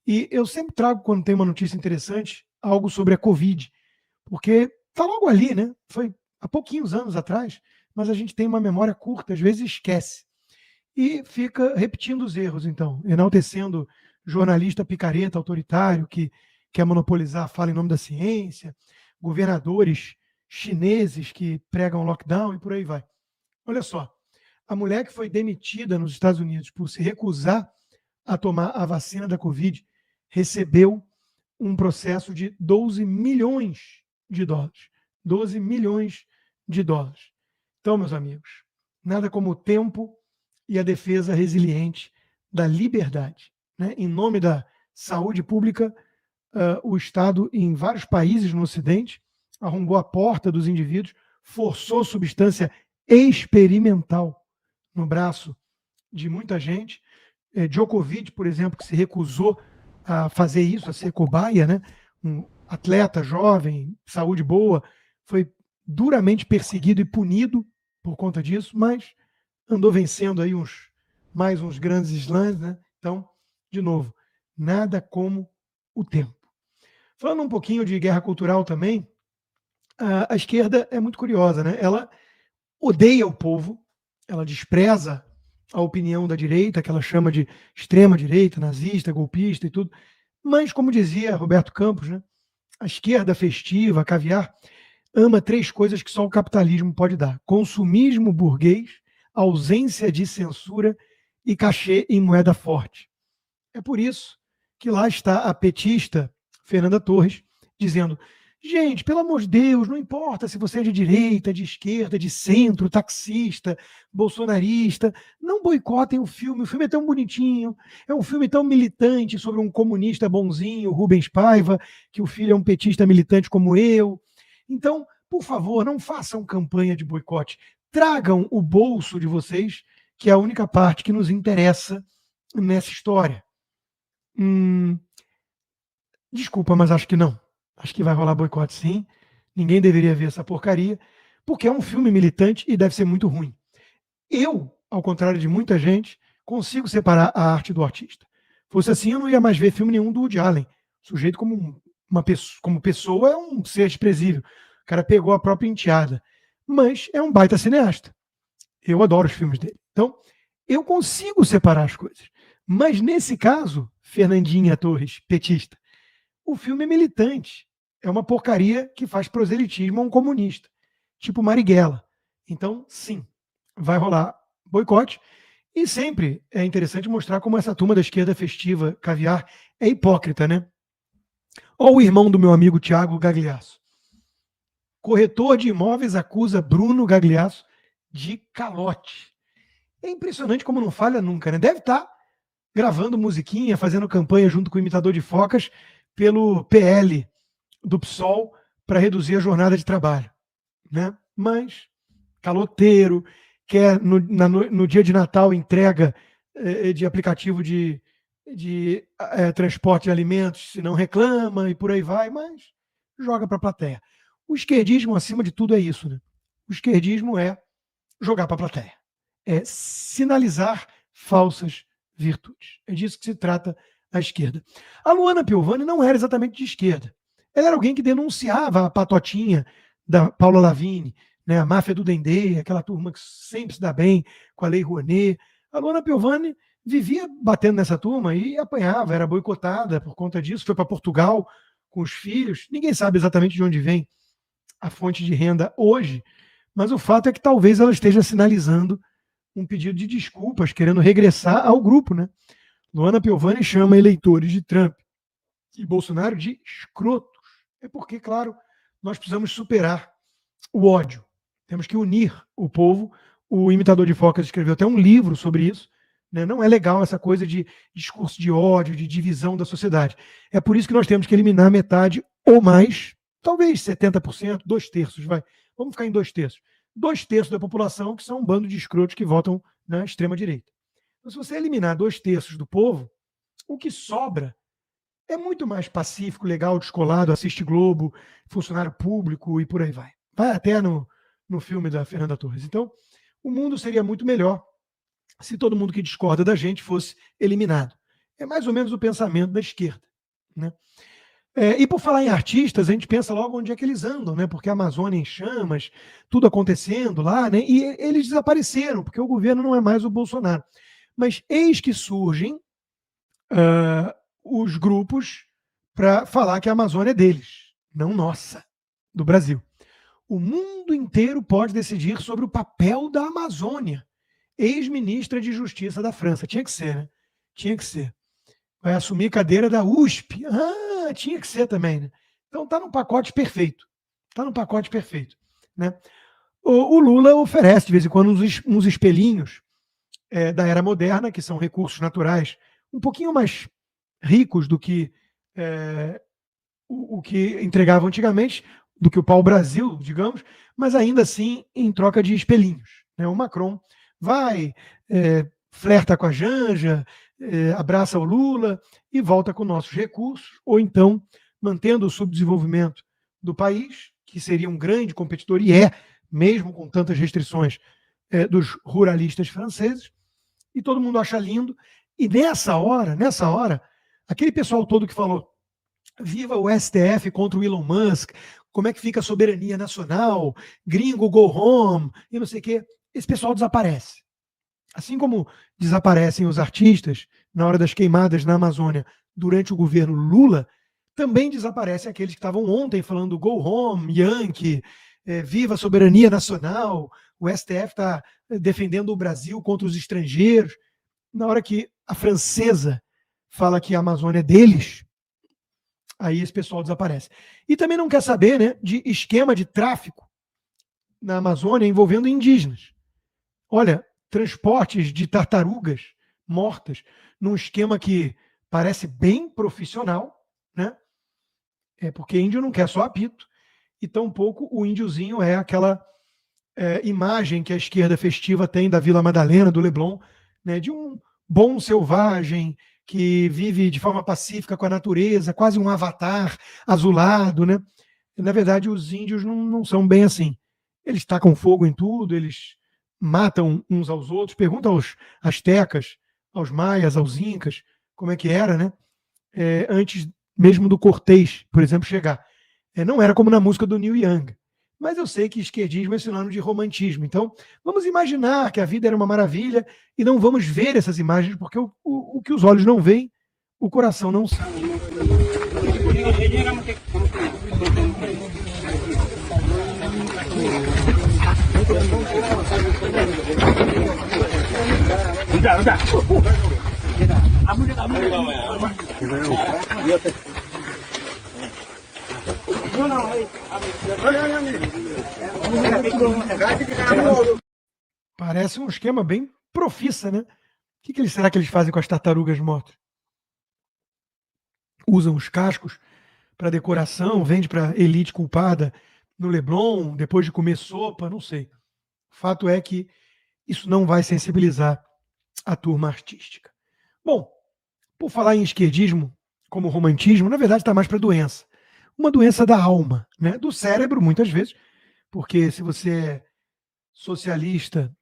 E eu sempre trago, quando tem uma notícia interessante, algo sobre a Covid, porque está logo ali, né? Foi há pouquinhos anos atrás, mas a gente tem uma memória curta, às vezes esquece. E fica repetindo os erros, então, enaltecendo jornalista picareta, autoritário, que quer monopolizar a fala em nome da ciência, governadores chineses que pregam lockdown e por aí vai. Olha só, a mulher que foi demitida nos Estados Unidos por se recusar a tomar a vacina da Covid recebeu um processo de 12 milhões de dólares. 12 milhões de dólares. Então, meus amigos, nada como o tempo e a defesa resiliente da liberdade. Né? Em nome da saúde pública, o Estado, em vários países no Ocidente, arrombou a porta dos indivíduos, forçou substância experimental no braço de muita gente. Djokovic, por exemplo, que se recusou a fazer isso, a ser cobaia, né? Um atleta jovem, saúde boa, foi duramente perseguido e punido por conta disso, mas andou vencendo aí mais uns grandes slams, né? Então, de novo, nada como o tempo. Falando um pouquinho de guerra cultural também, a esquerda é muito curiosa, né? Ela odeia o povo, ela despreza a opinião da direita, que ela chama de extrema direita, nazista, golpista e tudo. Mas, como dizia Roberto Campos, né? A esquerda festiva, caviar, ama três coisas que só o capitalismo pode dar: consumismo burguês, ausência de censura e cachê em moeda forte. É por isso que lá está a petista Fernanda Torres dizendo: gente, pelo amor de Deus, não importa se você é de direita, de esquerda, de centro, taxista, bolsonarista, não boicotem o filme é tão bonitinho, é um filme tão militante sobre um comunista bonzinho, Rubens Paiva, que o filho é um petista militante como eu. Então, por favor, não façam campanha de boicote, tragam o bolso de vocês, que é a única parte que nos interessa nessa história. Desculpa, mas acho que não. Acho que vai rolar boicote sim. Ninguém deveria ver essa porcaria, porque é um filme militante e deve ser muito ruim. Eu, ao contrário de muita gente, consigo separar a arte do artista. Fosse assim, eu não ia mais ver filme nenhum do Woody Allen. O sujeito como pessoa é um ser desprezível. O cara pegou a própria enteada. Mas é um baita cineasta. Eu adoro os filmes dele. Então, eu consigo separar as coisas. Mas nesse caso, Fernandinha Torres, petista, o filme é militante. É uma porcaria que faz proselitismo a um comunista, tipo Marighella. Então, sim, vai rolar boicote. E sempre é interessante mostrar como essa turma da esquerda festiva, caviar, é hipócrita, né? Olha o irmão do meu amigo Tiago Gagliasso. Corretor de imóveis acusa Bruno Gagliasso de calote. É impressionante como não falha nunca, né? Deve estar gravando musiquinha, fazendo campanha junto com o imitador de focas pelo PL do PSOL para reduzir a jornada de trabalho, né? Mas caloteiro, quer no dia de Natal entrega de aplicativo de transporte de alimentos, se não reclama e por aí vai, mas joga para a plateia. O esquerdismo, acima de tudo, é isso, né? O esquerdismo é jogar para a plateia. É sinalizar falsas virtudes. É disso que se trata a esquerda. A Luana Piovani não era exatamente de esquerda. Ela era alguém que denunciava a patotinha da Paula Lavigne, né, a máfia do Dendê, aquela turma que sempre se dá bem com a Lei Rouanet. A Luana Piovani vivia batendo nessa turma e apanhava, era boicotada por conta disso, foi para Portugal com os filhos. Ninguém sabe exatamente de onde vem a fonte de renda hoje, mas o fato é que talvez ela esteja sinalizando um pedido de desculpas, querendo regressar ao grupo, né? Luana Piovani chama eleitores de Trump e Bolsonaro de escrotos. É porque, claro, nós precisamos superar o ódio. Temos que unir o povo. O imitador de focas escreveu até um livro sobre isso. Né? Não é legal essa coisa de discurso de ódio, de divisão da sociedade. É por isso que nós temos que eliminar metade ou mais, talvez 70%, 2/3, vai. Vamos ficar em 2/3. 2/3 da população que são um bando de escrotos que votam na extrema-direita. Então, se você eliminar 2/3 do povo, o que sobra é muito mais pacífico, legal, descolado, assiste Globo, funcionário público e por aí vai. Vai até no filme da Fernanda Torres. Então, o mundo seria muito melhor se todo mundo que discorda da gente fosse eliminado. É mais ou menos o pensamento da esquerda, né? E por falar em artistas, a gente pensa logo onde é que eles andam, né? Porque a Amazônia em chamas, tudo acontecendo lá, né? E eles desapareceram, porque o governo não é mais o Bolsonaro. Mas eis que surgem os grupos para falar que a Amazônia é deles, não nossa, do Brasil. O mundo inteiro pode decidir sobre o papel da Amazônia. Ex-ministra de Justiça da França. Tinha que ser, né? Tinha que ser. Vai assumir cadeira da USP. Tinha que ser também, né? Então tá num pacote perfeito. Tá num pacote perfeito, né? O Lula oferece de vez em quando uns espelhinhos da era moderna, que são recursos naturais um pouquinho mais ricos do que o que entregavam antigamente, do que o pau-brasil, digamos, mas ainda assim em troca de espelhinhos, né? O Macron vai, flerta com a Janja, abraça o Lula e volta com nossos recursos, ou então mantendo o subdesenvolvimento do país, que seria um grande competidor, e mesmo com tantas restrições dos ruralistas franceses, e todo mundo acha lindo. E nessa hora, aquele pessoal todo que falou viva o STF contra o Elon Musk, como é que fica a soberania nacional, gringo go home, e não sei o quê, esse pessoal desaparece. Assim como desaparecem os artistas na hora das queimadas na Amazônia durante o governo Lula, também desaparecem aqueles que estavam ontem falando go home, Yankee, viva a soberania nacional, o STF está defendendo o Brasil contra os estrangeiros. Na hora que a francesa fala que a Amazônia é deles, aí esse pessoal desaparece. E também não quer saber, né, de esquema de tráfico na Amazônia envolvendo indígenas. Olha, transportes de tartarugas mortas num esquema que parece bem profissional, né? Porque índio não quer só apito, e tampouco o índiozinho é aquela imagem que a esquerda festiva tem da Vila Madalena, do Leblon, né, de um bom selvagem que vive de forma pacífica com a natureza, quase um avatar azulado, né? Na verdade, os índios não são bem assim. Eles tacam fogo em tudo, eles matam uns aos outros. Pergunta aos astecas, aos maias, aos incas, como é que era, né? Antes mesmo do Cortês, por exemplo, chegar. Não era como na música do Neil Young. Mas eu sei que esquerdismo é sinônimo de romantismo. Então, vamos imaginar que a vida era uma maravilha e não vamos ver essas imagens, porque o que os olhos não veem, o coração não sabe. Parece um esquema bem profissa, né? O que será que eles fazem com as tartarugas mortas? Usam os cascos para decoração, vende para elite culpada no Leblon, depois de comer sopa, não sei. O fato é que isso não vai sensibilizar a turma artística. Bom, por falar em esquerdismo como romantismo, na verdade está mais para doença. Uma doença da alma, né? Do cérebro, muitas vezes, porque se você é socialista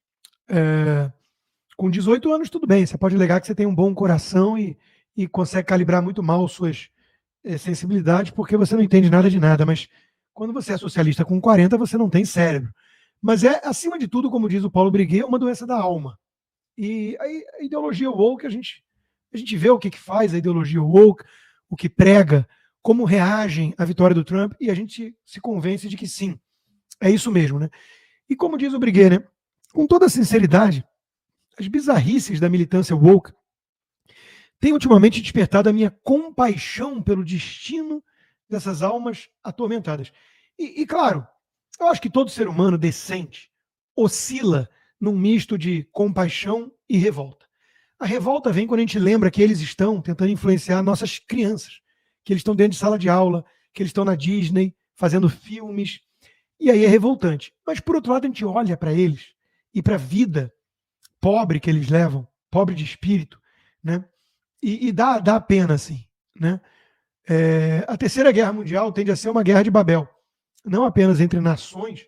com 18 anos, tudo bem, você pode alegar que você tem um bom coração e consegue calibrar muito mal suas sensibilidades, porque você não entende nada de nada, mas quando você é socialista com 40, você não tem cérebro. Mas acima de tudo, como diz o Paulo Briguet, uma doença da alma. E a ideologia woke, a gente vê o que faz a ideologia woke, o que prega, como reagem à vitória do Trump, e a gente se convence de que sim, é isso mesmo, né? E como diz o Briguet, né? Com toda sinceridade, as bizarrices da militância woke têm ultimamente despertado a minha compaixão pelo destino dessas almas atormentadas. E claro, eu acho que todo ser humano decente oscila num misto de compaixão e revolta. A revolta vem quando a gente lembra que eles estão tentando influenciar nossas crianças, que eles estão dentro de sala de aula, que eles estão na Disney, fazendo filmes, e aí é revoltante. Mas, por outro lado, a gente olha para eles e para a vida pobre que eles levam, pobre de espírito, né? E dá pena, assim, né? A Terceira Guerra Mundial tende a ser uma guerra de Babel, não apenas entre nações,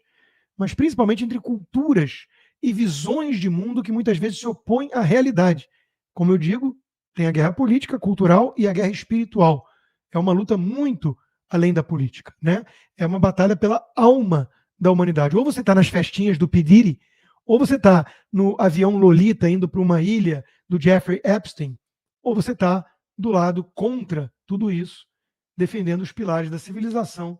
mas principalmente entre culturas e visões de mundo que muitas vezes se opõem à realidade. Como eu digo, Tem a guerra política, cultural e a guerra espiritual. É uma luta muito além da política, né? É uma batalha pela alma da humanidade. Ou você está nas festinhas do Pidiri, ou você está no avião Lolita indo para uma ilha do Jeffrey Epstein, ou você está do lado contra tudo isso, defendendo os pilares da civilização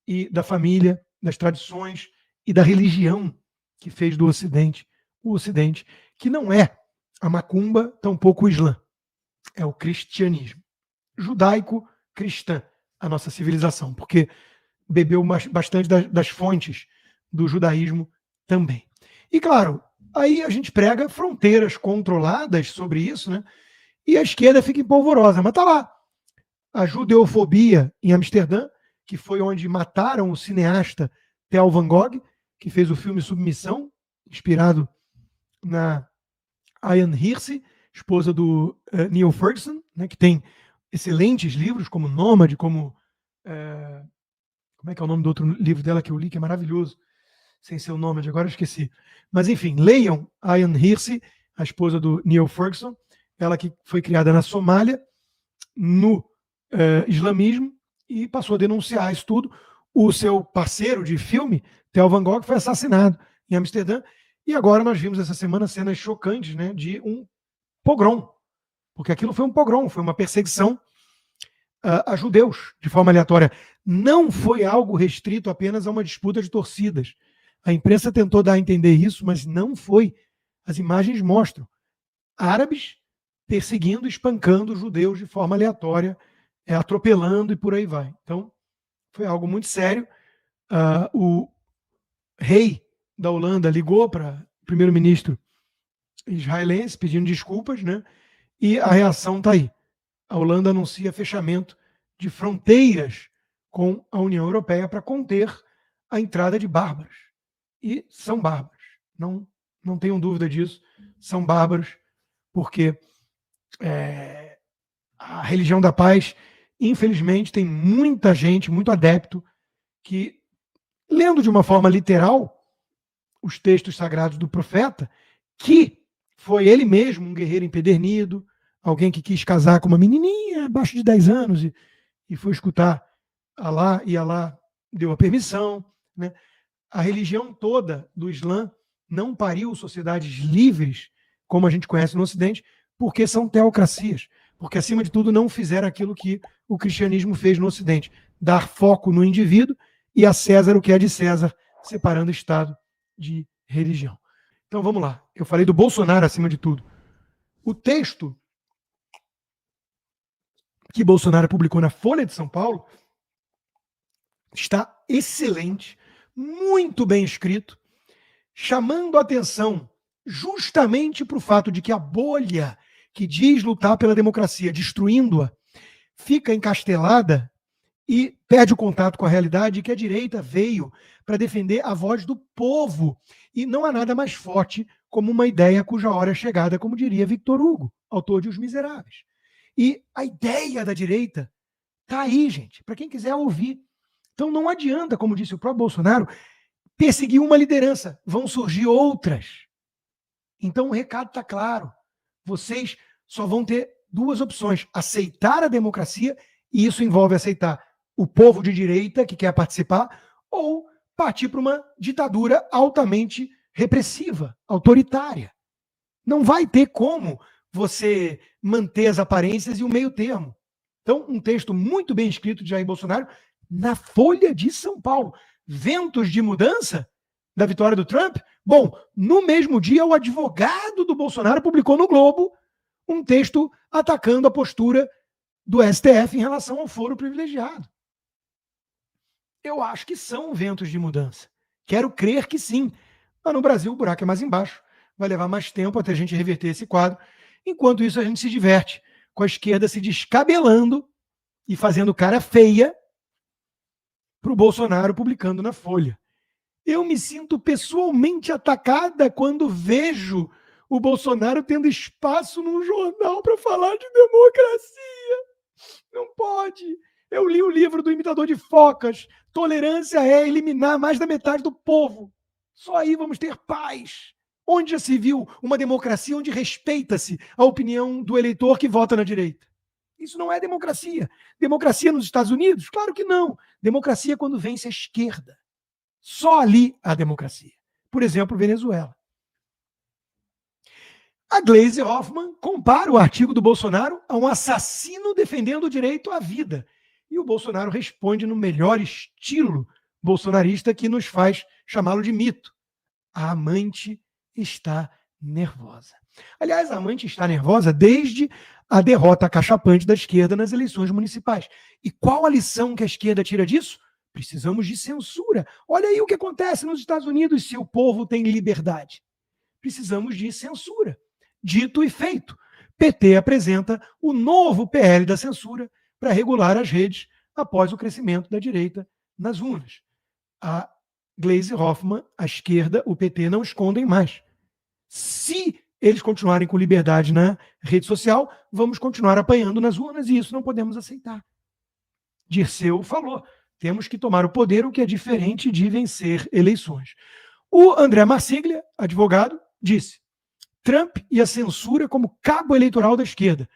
e da família, das tradições e da religião que fez do Ocidente o Ocidente, que não é a macumba, tampouco o Islã, é o cristianismo. Judaico-cristã, a nossa civilização, porque bebeu bastante das fontes do judaísmo também. E claro, aí a gente prega fronteiras controladas sobre isso, né? E a esquerda fica empolvorosa, mas tá lá. A judeofobia em Amsterdã, que foi onde mataram o cineasta Theo Van Gogh, que fez o filme Submissão, inspirado na Ian Hirsi, esposa do Neil Ferguson, né, que tem excelentes livros como Nômade, como como é que é o nome do outro livro dela que eu li, que é maravilhoso, sem ser o Nômade, agora eu esqueci. Mas enfim, leiam Ian Hirsi, a esposa do Neil Ferguson, ela que foi criada na Somália, no islamismo, e passou a denunciar isso tudo. O seu parceiro de filme, Theo Van Gogh, foi assassinado em Amsterdã, e agora nós vimos essa semana cenas chocantes, né, de um pogrom, porque aquilo foi um pogrom, foi uma perseguição a judeus, de forma aleatória. Não foi algo restrito apenas a uma disputa de torcidas. A imprensa tentou dar a entender isso, mas não foi. As imagens mostram árabes perseguindo, espancando judeus de forma aleatória, atropelando e por aí vai. Então, foi algo muito sério. O rei da Holanda ligou para o primeiro-ministro israelense pedindo desculpas, né? E a reação está aí. A Holanda anuncia fechamento de fronteiras com a União Europeia para conter a entrada de bárbaros. E são bárbaros. Não tenham dúvida disso. São bárbaros, porque a religião da paz, infelizmente, tem muita gente, muito adepto, que, lendo de uma forma literal os textos sagrados do profeta, que foi ele mesmo um guerreiro empedernido, alguém que quis casar com uma menininha abaixo de 10 anos e foi escutar Alá, e Alá deu a permissão. Né? A religião toda do Islã não pariu sociedades livres, como a gente conhece no Ocidente, porque são teocracias. Porque, acima de tudo, não fizeram aquilo que o cristianismo fez no Ocidente, dar foco no indivíduo e a César o que é de César, separando Estado de religião. Então, vamos lá. Eu falei do Bolsonaro acima de tudo. O texto que Bolsonaro publicou na Folha de São Paulo está excelente, muito bem escrito, chamando a atenção justamente para o fato de que a bolha que diz lutar pela democracia, destruindo-a, fica encastelada e perde o contato com a realidade, que a direita veio para defender a voz do povo. E não há nada mais forte como uma ideia cuja hora é chegada, como diria Victor Hugo, autor de Os Miseráveis. E a ideia da direita está aí, gente, para quem quiser ouvir. Então não adianta, como disse o próprio Bolsonaro, perseguir uma liderança, vão surgir outras. Então o recado está claro. Vocês só vão ter duas opções: aceitar a democracia, e isso envolve aceitar o povo de direita que quer participar, ou partir para uma ditadura altamente repressiva, autoritária. Não vai ter como você manter as aparências e o meio termo. Então, um texto muito bem escrito de Jair Bolsonaro na Folha de São Paulo. Ventos de mudança da vitória do Trump? Bom, no mesmo dia, o advogado do Bolsonaro publicou no Globo um texto atacando a postura do STF em relação ao foro privilegiado. Eu acho que são ventos de mudança. Quero crer que sim. Mas no Brasil o buraco é mais embaixo. Vai levar mais tempo até a gente reverter esse quadro. Enquanto isso, a gente se diverte com a esquerda se descabelando e fazendo cara feia para o Bolsonaro publicando na Folha. Eu me sinto pessoalmente atacada quando vejo o Bolsonaro tendo espaço num jornal para falar de democracia. Não pode. Eu li o livro do Imitador de Focas. Tolerância é eliminar mais da metade do povo. Só aí vamos ter paz. Onde já se viu uma democracia onde respeita-se a opinião do eleitor que vota na direita? Isso não é democracia. Democracia nos Estados Unidos? Claro que não. Democracia é quando vence a esquerda. Só ali há democracia. Por exemplo, Venezuela. A Gleisi Hoffmann compara o artigo do Bolsonaro a um assassino defendendo o direito à vida. E o Bolsonaro responde no melhor estilo bolsonarista que nos faz chamá-lo de mito. A amante está nervosa. Aliás, a amante está nervosa desde a derrota acachapante da esquerda nas eleições municipais. E qual a lição que a esquerda tira disso? Precisamos de censura. Olha aí o que acontece nos Estados Unidos se o povo tem liberdade. Precisamos de censura. Dito e feito. PT apresenta o novo PL da censura para regular as redes após o crescimento da direita nas urnas. A Gleisi Hoffmann, a esquerda, o PT não escondem mais. Se eles continuarem com liberdade na rede social, vamos continuar apanhando nas urnas e isso não podemos aceitar. Dirceu falou, temos que tomar o poder, o que é diferente de vencer eleições. O André Marsiglia, advogado, disse, Trump e a censura como cabo eleitoral da esquerda.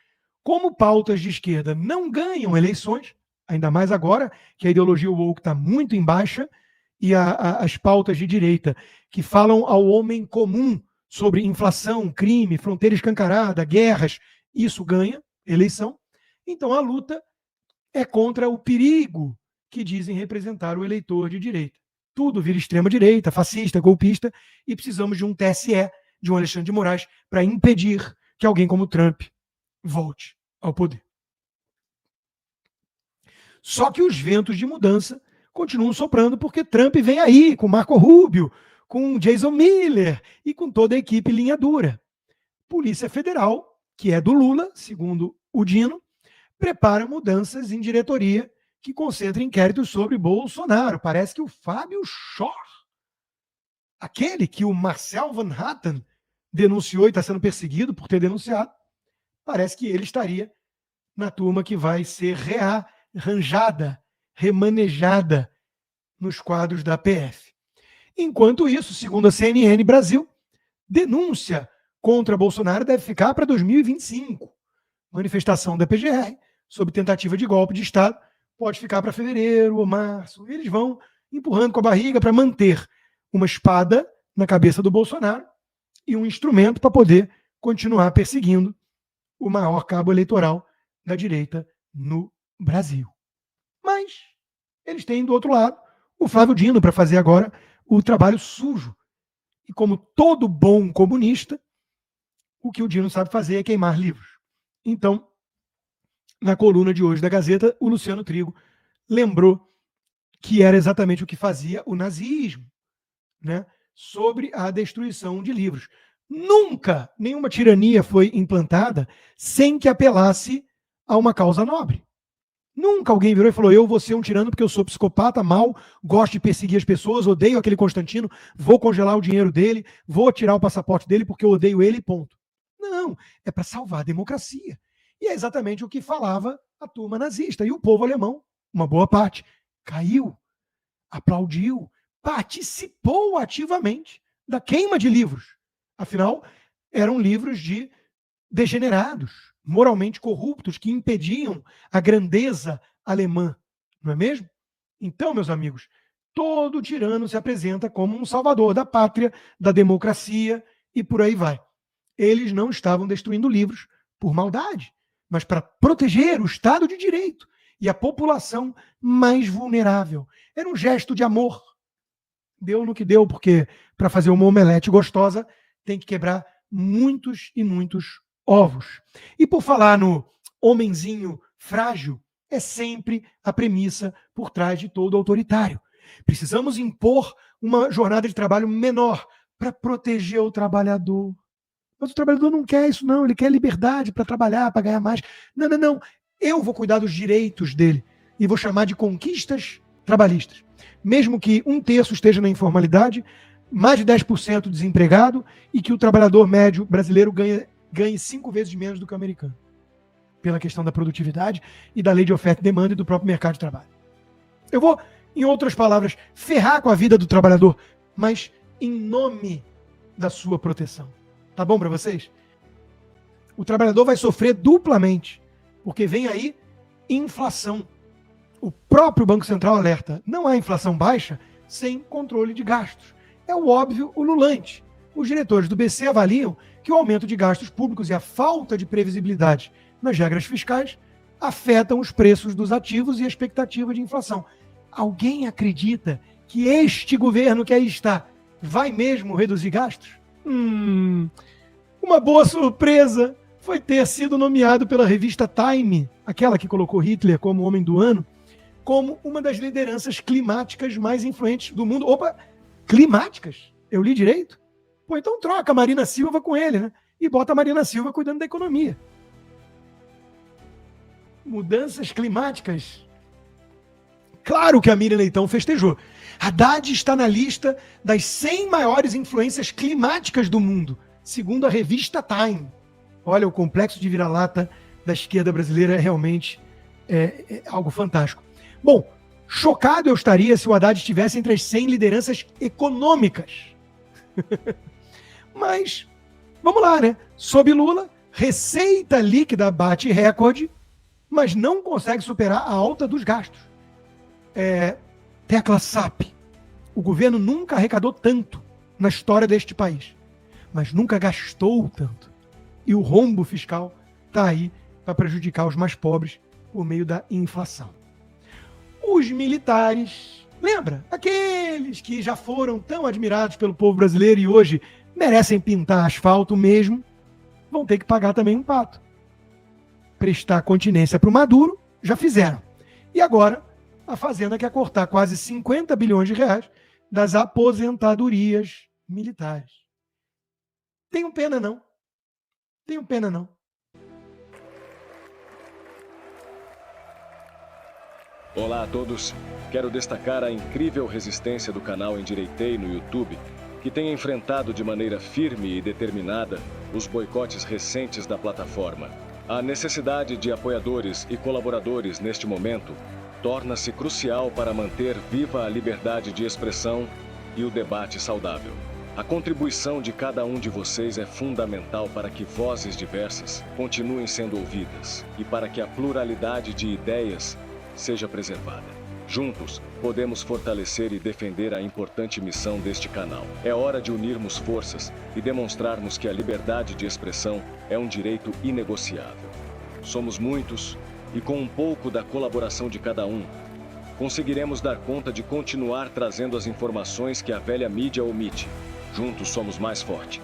Como pautas de esquerda não ganham eleições, ainda mais agora que a ideologia woke está muito em baixa, e as pautas de direita que falam ao homem comum sobre inflação, crime, fronteira escancarada, guerras, isso ganha eleição. Então a luta é contra o perigo que dizem representar o eleitor de direita. Tudo vira extrema-direita, fascista, golpista, e precisamos de um TSE, de um Alexandre de Moraes, para impedir que alguém como Trump volte ao poder. Só que os ventos de mudança continuam soprando porque Trump vem aí com Marco Rubio, com Jason Miller e com toda a equipe linha dura. Polícia Federal, que é do Lula, segundo o Dino, prepara mudanças em diretoria que concentra inquéritos sobre Bolsonaro. Parece que o Fábio Schor, aquele que o Marcel Van Hatten denunciou e está sendo perseguido por ter denunciado, parece que ele estaria na turma que vai ser rearranjada, remanejada nos quadros da PF. Enquanto isso, segundo a CNN Brasil, denúncia contra Bolsonaro deve ficar para 2025. Manifestação da PGR sobre tentativa de golpe de Estado pode ficar para fevereiro ou março. Eles vão empurrando com a barriga para manter uma espada na cabeça do Bolsonaro e um instrumento para poder continuar perseguindo o maior cabo eleitoral da direita no Brasil. Mas eles têm do outro lado o Flávio Dino para fazer agora o trabalho sujo. E como todo bom comunista, o que o Dino sabe fazer é queimar livros. Então, na coluna de hoje da Gazeta, o Luciano Trigo lembrou que era exatamente o que fazia o nazismo, né, sobre a destruição de livros. Nunca nenhuma tirania foi implantada sem que apelasse a uma causa nobre. Nunca alguém virou e falou, eu vou ser um tirano porque eu sou psicopata, mau, gosto de perseguir as pessoas, odeio aquele Constantino, vou congelar o dinheiro dele, vou tirar o passaporte dele porque eu odeio ele, ponto. Não, é para salvar a democracia. E é exatamente o que falava a turma nazista. E o povo alemão, uma boa parte, caiu, aplaudiu, participou ativamente da queima de livros. Afinal, eram livros de degenerados, moralmente corruptos, que impediam a grandeza alemã, não é mesmo? Então, meus amigos, todo tirano se apresenta como um salvador da pátria, da democracia e por aí vai. Eles não estavam destruindo livros por maldade, mas para proteger o Estado de Direito e a população mais vulnerável. Era um gesto de amor. Deu no que deu, porque para fazer uma omelete gostosa tem que quebrar muitos e muitos ovos. E por falar no homenzinho frágil, é sempre a premissa por trás de todo autoritário. Precisamos impor uma jornada de trabalho menor para proteger o trabalhador. Mas o trabalhador não quer isso, não. Ele quer liberdade para trabalhar, para ganhar mais. Não, não, não. Eu vou cuidar dos direitos dele e vou chamar de conquistas trabalhistas. Mesmo que 1/3 esteja na informalidade, mais de 10% desempregado e que o trabalhador médio brasileiro ganhe 5 vezes menos do que o americano. Pela questão da produtividade e da lei de oferta e demanda e do próprio mercado de trabalho. Eu vou, em outras palavras, ferrar com a vida do trabalhador, mas em nome da sua proteção. Tá bom para vocês? O trabalhador vai sofrer duplamente, porque vem aí inflação. O próprio Banco Central alerta, não há inflação baixa sem controle de gastos. É o óbvio ululante. Os diretores do BC avaliam que o aumento de gastos públicos e a falta de previsibilidade nas regras fiscais afetam os preços dos ativos e a expectativa de inflação. Alguém acredita que este governo que aí está vai mesmo reduzir gastos? Uma boa surpresa foi ter sido nomeado pela revista Time, aquela que colocou Hitler como homem do ano, como uma das lideranças climáticas mais influentes do mundo. Opa, climáticas? Eu li direito? Pô, então troca a Marina Silva com ele, né? E bota a Marina Silva cuidando da economia. Mudanças climáticas. Claro que a Miriam Leitão festejou. Haddad está na lista das 100 maiores influências climáticas do mundo, segundo a revista Time. Olha, o complexo de vira-lata da esquerda brasileira é realmente algo fantástico. Bom, chocado eu estaria se o Haddad estivesse entre as 100 lideranças econômicas. Mas, vamos lá, né? Sob Lula, receita líquida bate recorde, mas não consegue superar a alta dos gastos. Tecla SAP. O governo nunca arrecadou tanto na história deste país, mas nunca gastou tanto. E o rombo fiscal está aí para prejudicar os mais pobres por meio da inflação. Os militares, lembra? Aqueles que já foram tão admirados pelo povo brasileiro e hoje merecem pintar asfalto mesmo, vão ter que pagar também um pato. Prestar continência para o Maduro, já fizeram. E agora, a Fazenda quer cortar quase 50 bilhões de reais das aposentadorias militares. Tenho pena não. Tenho pena não. Olá a todos. Quero destacar a incrível resistência do canal Endireitei no YouTube, que tem enfrentado de maneira firme e determinada os boicotes recentes da plataforma. A necessidade de apoiadores e colaboradores neste momento torna-se crucial para manter viva a liberdade de expressão e o debate saudável. A contribuição de cada um de vocês é fundamental para que vozes diversas continuem sendo ouvidas e para que a pluralidade de ideias seja preservada. Juntos, podemos fortalecer e defender a importante missão deste canal. É hora de unirmos forças e demonstrarmos que a liberdade de expressão é um direito inegociável. Somos muitos e com um pouco da colaboração de cada um, conseguiremos dar conta de continuar trazendo as informações que a velha mídia omite. Juntos somos mais fortes.